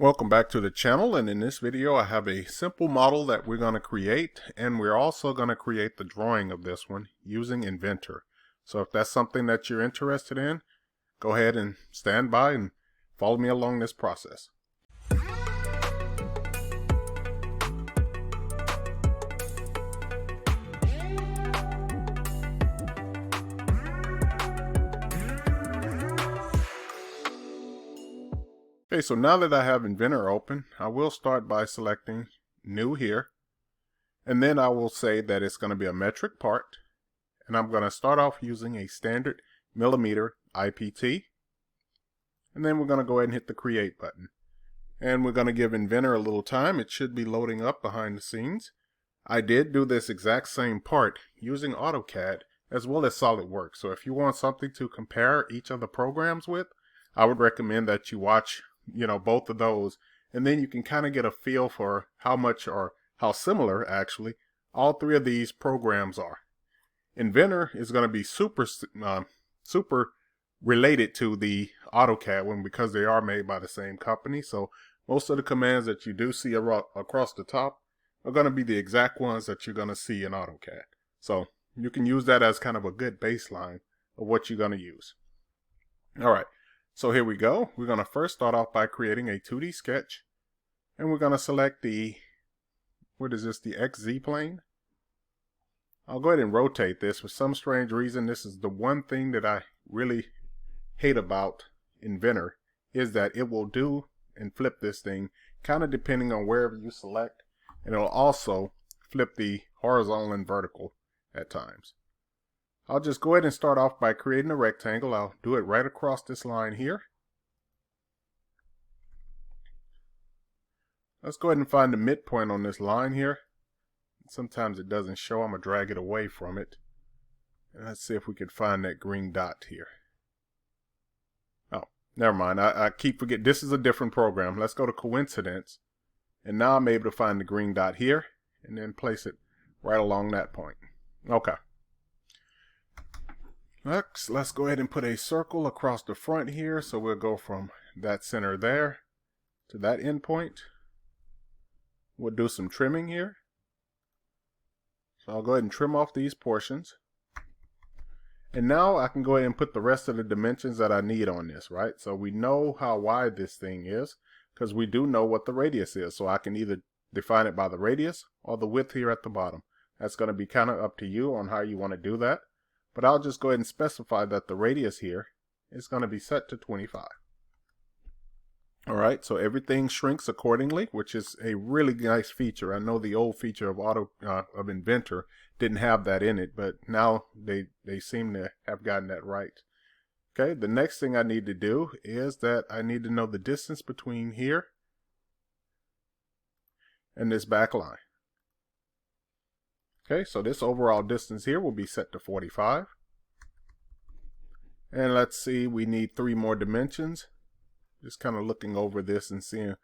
Welcome back to the channel, and in this video I have a simple model that we're going to create, and we're also going to create the drawing of this one using Inventor. So if that's something that you're interested in, go ahead and stand by and follow me along this process. Okay, so now that I have Inventor open, I will start by selecting New here. And then I will say that it's going to be a metric part. And I'm going to start off using a standard millimeter IPT. And then we're going to go ahead and hit the Create button. And we're going to give Inventor a little time. It should be loading up behind the scenes. I did do this exact same part using AutoCAD as well as SolidWorks. So if you want something to compare each of the programs with, I would recommend that you watch both of those, and then you can kind of get a feel for how much or how similar actually all three of these programs are. Inventor is going to be super related to the AutoCAD one because they are made by the same company. So most of the commands that you do see across the top are going to be the exact ones that you're going to see in AutoCAD. So you can use that as kind of a good baseline of what you're going to use. All right. So here we go. We're going to first start off by creating a 2D sketch, and we're going to select the XZ plane. I'll go ahead and rotate this. For some strange reason, this is the one thing that I really hate about Inventor, is that it will do and flip this thing kind of depending on wherever you select, and it'll also flip the horizontal and vertical at times. I'll just go ahead and start off by creating a rectangle. I'll do it right across this line here. Let's go ahead and find the midpoint on this line here. Sometimes it doesn't show. I'm going to drag it away from it. And let's see if we can find that green dot here. Oh, never mind. I keep forgetting. This is a different program. Let's go to Coincidence. And now I'm able to find the green dot here and then place it right along that point. Okay. Next, let's go ahead and put a circle across the front here. So we'll go from that center there to that end point. We'll do some trimming here. So I'll go ahead and trim off these portions. And now I can go ahead and put the rest of the dimensions that I need on this, right? So we know how wide this thing is because we do know what the radius is. So I can either define it by the radius or the width here at the bottom. That's going to be kind of up to you on how you want to do that. But I'll just go ahead and specify that the radius here is going to be set to 25. All right, so everything shrinks accordingly, which is a really nice feature. I know the old feature of Inventor didn't have that in it, but now they seem to have gotten that right. Okay, the next thing I need to do is that I need to know the distance between here and this back line. Okay, so this overall distance here will be set to 45. And let's see, we need 3 more dimensions. Just kind of looking over this and seeing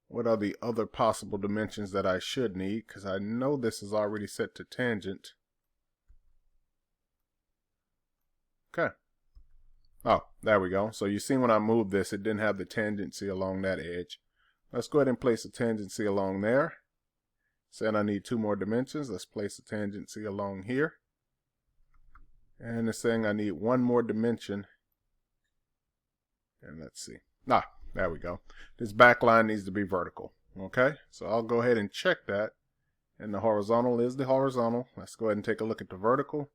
what are the other possible dimensions that I should need, because I know this is already set to tangent. Okay. Oh, there we go. So you see when I moved this, it didn't have the tangency along that edge. Let's go ahead and place a tangency along there. Saying I need 2 more dimensions. Let's place a tangency along here. And it's saying I need 1 more dimension. And let's see. There we go. This back line needs to be vertical. Okay, so I'll go ahead and check that. And the horizontal is the horizontal. Let's go ahead and take a look at the vertical.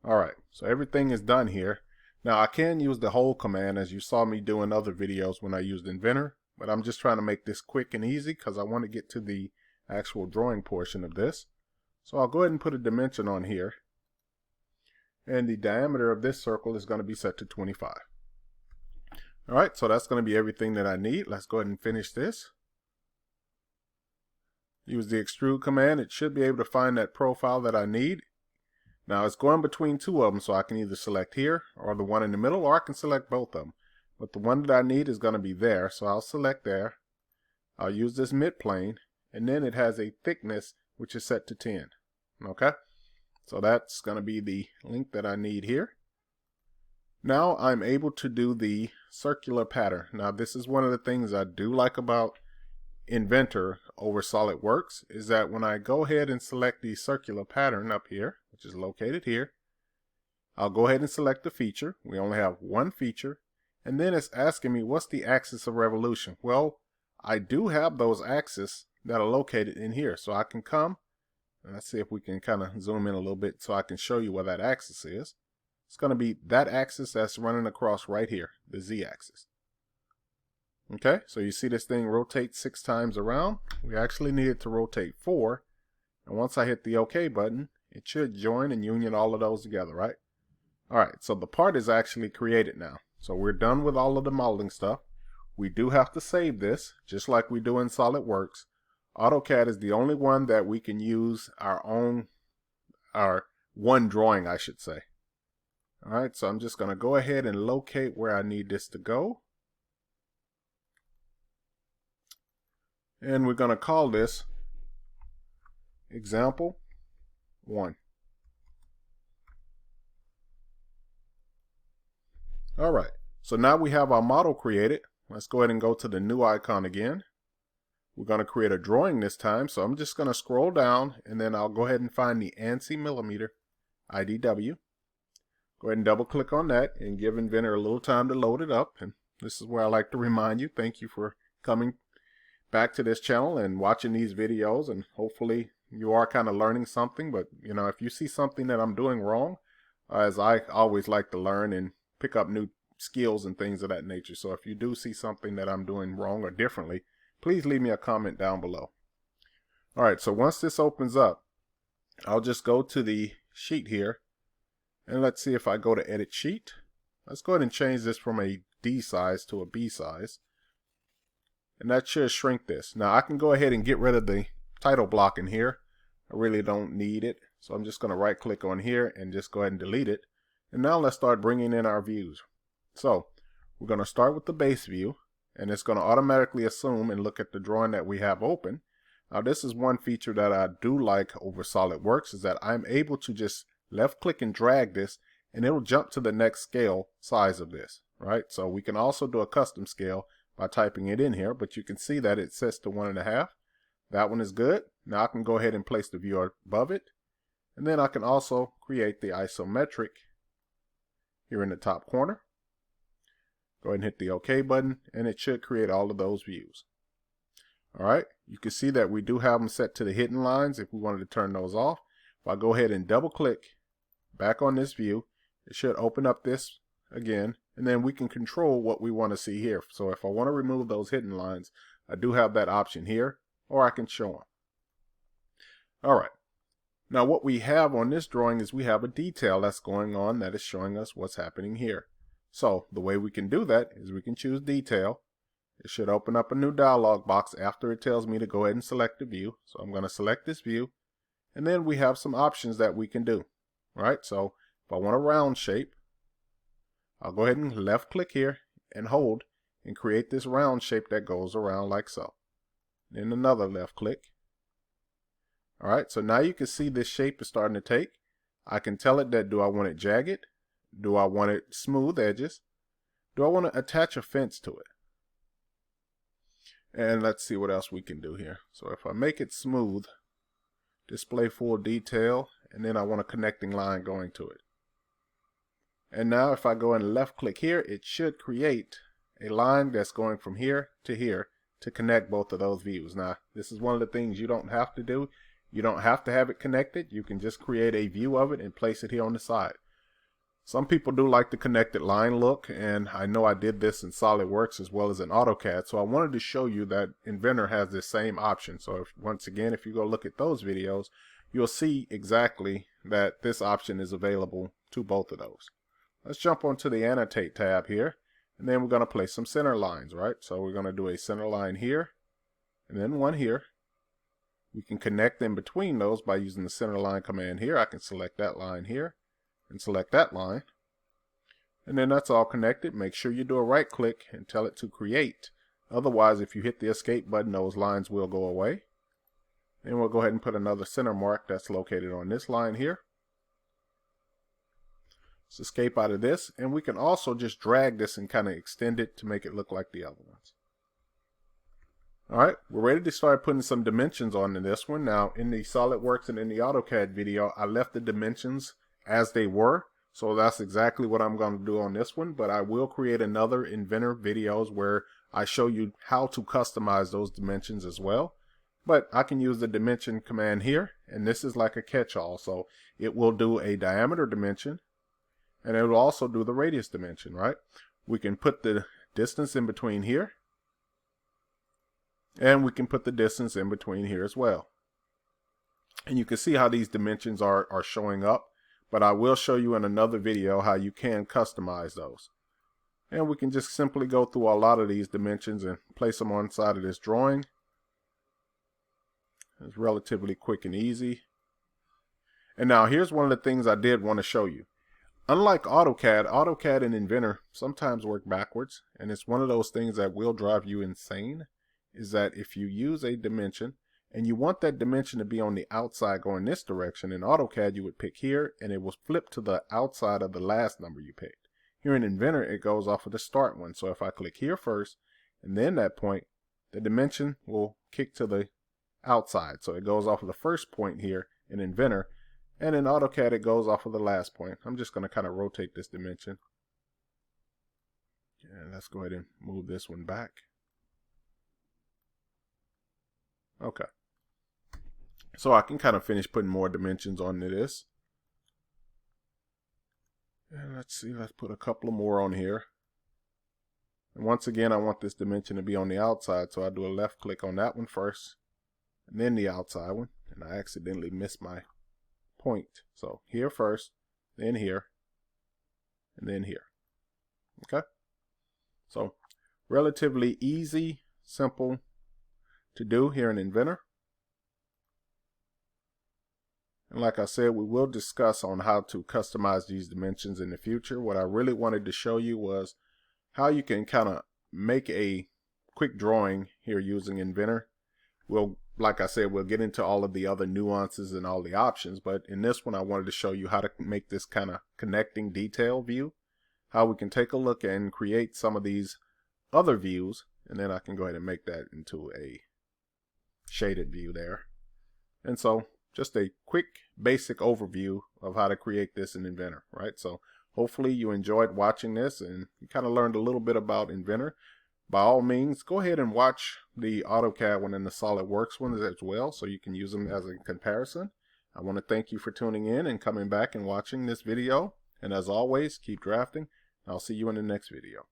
All right, so everything is done here. Now I can use the hold command as you saw me do in other videos when I used Inventor. But I'm just trying to make this quick and easy because I want to get to the actual drawing portion of this. So I'll go ahead and put a dimension on here. And the diameter of this circle is going to be set to 25. Alright, so that's going to be everything that I need. Let's go ahead and finish this. Use the extrude command. It should be able to find that profile that I need. Now it's going between 2 of them, so I can either select here or the one in the middle, or I can select both of them. But the one that I need is going to be there, so I'll select there. I'll use this mid plane. And then it has a thickness which is set to 10. Okay, so that's going to be the length that I need here. Now I'm able to do the circular pattern. Now this is one of the things I do like about Inventor over SolidWorks is that when I go ahead and select the circular pattern up here, which is located here, I'll go ahead and select the feature. We only have one feature. And then it's asking me, what's the axis of revolution? Well, I do have those axes that are located in here. So I can come, and let's see if we can kind of zoom in a little bit so I can show you where that axis is. It's going to be that axis that's running across right here, the Z-axis. Okay, so you see this thing rotate 6 times around. We actually need it to rotate 4. And once I hit the OK button, it should join and union all of those together, right? All right, so the part is actually created now. So we're done with all of the modeling stuff. We do have to save this, just like we do in SolidWorks. AutoCAD is the only one that we can use our one drawing, I should say. All right, so I'm just going to go ahead and locate where I need this to go. And we're going to call this example 1. All right, so now we have our model created. Let's go ahead and go to the new icon again. We're going to create a drawing this time, so I'm just going to scroll down and then I'll go ahead and find the ANSI millimeter IDW. Go ahead and double click on that and give Inventor a little time to load it up. And this is where I like to remind you, thank you for coming back to this channel and watching these videos, and hopefully you are kind of learning something. But you know, if you see something that I'm doing wrong, as I always like to learn and pick up new skills and things of that nature. So if you do see something that I'm doing wrong or differently, please leave me a comment down below. All right, so once this opens up, I'll just go to the sheet here, and let's see if I go to edit sheet. Let's go ahead and change this from a D size to a B size. And that should shrink this. Now I can go ahead and get rid of the title block in here. I really don't need it. So I'm just going to right click on here and just go ahead and delete it. And now let's start bringing in our views. So we're going to start with the base view, and it's going to automatically assume and look at the drawing that we have open. Now this is one feature that I do like over SolidWorks, is that I'm able to just left click and drag this and it'll jump to the next scale size of this, right? So we can also do a custom scale by typing it in here, but you can see that it sets to 1.5. That one is good. Now I can go ahead and place the view above it, and then I can also create the isometric here in the top corner. Go ahead and hit the OK button, and it should create all of those views. All right, you can see that we do have them set to the hidden lines if we wanted to turn those off. If I go ahead and double click back on this view, it should open up this again, and then we can control what we want to see here. So if I want to remove those hidden lines, I do have that option here, or I can show them. All right. Now what we have on this drawing is we have a detail that's going on that is showing us what's happening here. So the way we can do that is we can choose detail. It should open up a new dialog box after it tells me to go ahead and select the view. So I'm going to select this view, and then we have some options that we can do. All right, so if I want a round shape, I'll go ahead and left click here and hold and create this round shape that goes around like so. Then another left click. All right, so now you can see this shape is starting to take. I can tell it that, do I want it jagged? Do I want it smooth edges? Do I want to attach a fence to it? And let's see what else we can do here. So if I make it smooth, display full detail, and then I want a connecting line going to it. And now if I go and left click here, it should create a line that's going from here to connect both of those views. Now, this is one of the things you don't have to do. You don't have to have it connected. You can just create a view of it and place it here on the side. Some people do like the connected line look, and I know I did this in SolidWorks as well as in AutoCAD, so I wanted to show you that Inventor has this same option. So once again, if you go look at those videos, you'll see exactly that this option is available to both of those. Let's jump onto the Annotate tab here, and then we're going to place some center lines, right? So we're going to do a center line here, and then one here. We can connect in between those by using the center line command here. I can select that line here and select that line. And then that's all connected. Make sure you do a right click and tell it to create. Otherwise, if you hit the escape button, those lines will go away. Then we'll go ahead and put another center mark that's located on this line here. Let's escape out of this, and we can also just drag this and kind of extend it to make it look like the other ones. Alright, we're ready to start putting some dimensions onto this one. Now, in the SolidWorks and in the AutoCAD video, I left the dimensions as they were. So that's exactly what I'm going to do on this one. But I will create another Inventor videos where I show you how to customize those dimensions as well. But I can use the dimension command here. And this is like a catch-all. So it will do a diameter dimension. And it will also do the radius dimension, right? We can put the distance in between here. And we can put the distance in between here as well. And you can see how these dimensions are showing up. But I will show you in another video how you can customize those. And we can just simply go through a lot of these dimensions and place them on the side of this drawing. It's relatively quick and easy. And now here's one of the things I did want to show you. Unlike AutoCAD, AutoCAD and Inventor sometimes work backwards. And it's one of those things that will drive you insane. Is that if you use a dimension and you want that dimension to be on the outside going this direction, in AutoCAD you would pick here and it will flip to the outside of the last number you picked. Here in Inventor it goes off of the start one. So if I click here first and then that point, the dimension will kick to the outside. So it goes off of the first point here in Inventor, and in AutoCAD it goes off of the last point. I'm just going to kind of rotate this dimension. And let's go ahead and move this one back. Okay, so I can kind of finish putting more dimensions onto this. And let's see, let's put a couple more on here. And once again, I want this dimension to be on the outside, so I do a left click on that one first, and then the outside one. And I accidentally missed my point. So here first, then here, and then here. Okay, so relatively easy, simple to do here in Inventor. And like I said, we will discuss on how to customize these dimensions in the future. What I really wanted to show you was how you can kind of make a quick drawing here using Inventor. Like I said, we'll get into all of the other nuances and all the options, but in this one I wanted to show you how to make this kind of connecting detail view, how we can take a look and create some of these other views, and then I can go ahead and make that into a shaded view there. And so just a quick basic overview of how to create this in Inventor, right? So hopefully you enjoyed watching this and you kind of learned a little bit about Inventor. By all means, go ahead and watch the AutoCAD one and the SolidWorks one as well, so you can use them as a comparison. I want to thank you for tuning in and coming back and watching this video. And as always, keep drafting. I'll see you in the next video.